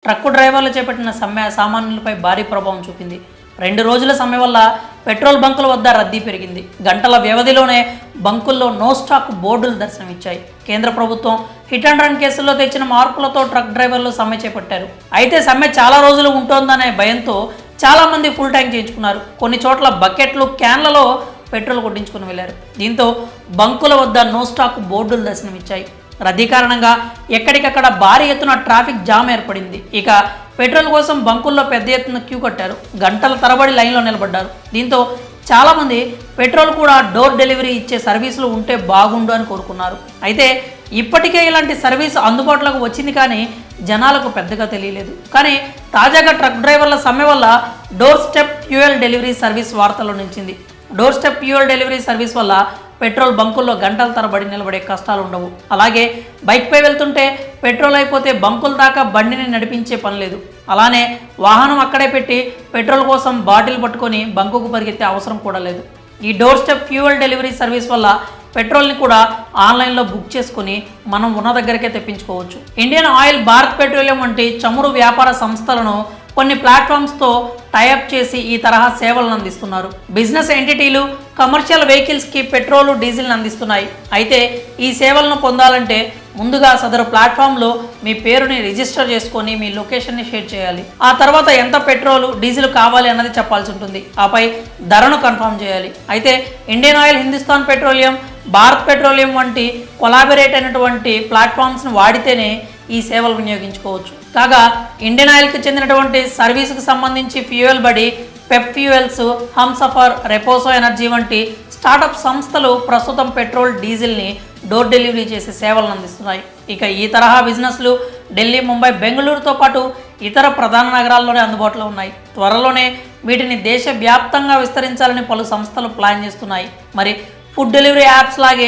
Truck డ్రైవర్లు చేపట్టిన సమ్మె సామాన్యులపై భారీ ప్రభావం చూపింది. 2 రోజుల సమ్మె వల్ల పెట్రోల్ బంకుల వద్ద రద్దీ పెరిగింది. గంటల వ్యవధిలోనే బంకుల్లో నో స్టాక్ బోర్డులు దర్శనమిచ్చాయి. కేంద్ర ప్రభుత్వం హిట్ అండ్ రన్ కేసుల్లో తెచ్చిన మార్పులతో ట్రక్ డ్రైవర్లు సమ్మె చేపట్టారు. అయితే సమ్మె చాలా రోజులు ఉంటోందనే భయంతో చాలామంది ఫుల్ ట్యాంక్ చేయించుకున్నారు. కొన్ని చోట్ల బకెట్లు, క్యాన్లలో పెట్రోల్ కొట్టించుకుని వెళ్లారు. దీంతో బంకుల వద్ద నో స్టాక్ బోర్డులు దర్శనమిచ్చాయి. రద్దీ కారణంగా ఎక్కడికక్కడ భారీ ఎత్తున ట్రాఫిక్ జామ్ ఏర్పడింది. ఇక పెట్రోల్ కోసం బంకుల్లో పెద్ద ఎత్తున క్యూ కట్టారు. గంటల తరబడి లైన్లో నిలబడ్డారు. దీంతో చాలామంది పెట్రోల్ కూడా డోర్ డెలివరీ ఇచ్చే సర్వీసులు ఉంటే బాగుండు అని కోరుకున్నారు. అయితే ఇప్పటికే ఇలాంటి సర్వీస్ అందుబాటులోకి వచ్చింది, కానీ జనాలకు పెద్దగా తెలియలేదు. కానీ తాజాగా ట్రక్ డ్రైవర్ల సమ్మె వల్ల door step fuel delivery service వార్తల్లో నిలిచింది. Door step fuel delivery service వల్ల పెట్రోల్ బంకుల్లో గంటల తరబడి నిలబడే కష్టాలు ఉండవు. అలాగే బైక్పై వెళ్తుంటే పెట్రోల్ అయిపోతే బంకుల దాకా బండిని నడిపించే పని లేదు. అలానే వాహనం అక్కడే పెట్టి పెట్రోల్ కోసం బాటిల్ పట్టుకొని బంకుకు పరిగెత్తే అవసరం కూడా లేదు. ఈ door step fuel delivery service వల్ల పెట్రోల్ని కూడా ఆన్లైన్లో బుక్ చేసుకుని మనం ఉన్న దగ్గరికే తెప్పించుకోవచ్చు. ఇండియన్ ఆయిల్, భారత్ పెట్రోలియం వంటి చమురు వ్యాపార సంస్థలను కొన్ని ప్లాట్ఫామ్స్తో టైఅప్ చేసి ఈ తరహా సేవలను అందిస్తున్నారు. బిజినెస్ ఎంటిటీలు కమర్షియల్ వెహికల్స్కి పెట్రోలు, డీజిల్ని అందిస్తున్నాయి. అయితే ఈ సేవలను పొందాలంటే ముందుగా సదరు ప్లాట్ఫామ్లో మీ పేరుని రిజిస్టర్ చేసుకొని మీ లొకేషన్ని షేర్ చేయాలి. ఆ తర్వాత ఎంత పెట్రోలు, డీజిల్ కావాలి అన్నది చెప్పాల్సి ఉంటుంది. ఆపై ధరను కన్ఫర్మ్ చేయాలి. అయితే Indian oil, Hindustan petroleum, Bharat petroleum వంటి కొలాబరేట్ అయినటువంటి ప్లాట్ఫామ్స్ని వాడితేనే ఈ సేవలు వినియోగించుకోవచ్చు. కాగా ఇండియన్ ఆయిల్కి చెందినటువంటి సర్వీసుకు సంబంధించి ఫ్యూయల్ బడి, పెప్ ఫ్యూయల్స్, హంసఫర్, రెపోసో ఎనర్జీ వంటి స్టార్టప్ సంస్థలు ప్రస్తుతం పెట్రోల్, డీజిల్ని డోర్ డెలివరీ చేసే సేవలను అందిస్తున్నాయి. ఇక ఈ తరహా బిజినెస్లు ఢిల్లీ, ముంబై, బెంగళూరుతో పాటు ఇతర ప్రధాన నగరాల్లోనే అందుబాటులో ఉన్నాయి. త్వరలోనే వీటిని దేశవ్యాప్తంగా విస్తరించాలని పలు సంస్థలు ప్లాన్ చేస్తున్నాయి. మరి ఫుడ్ డెలివరీ యాప్స్ లాగే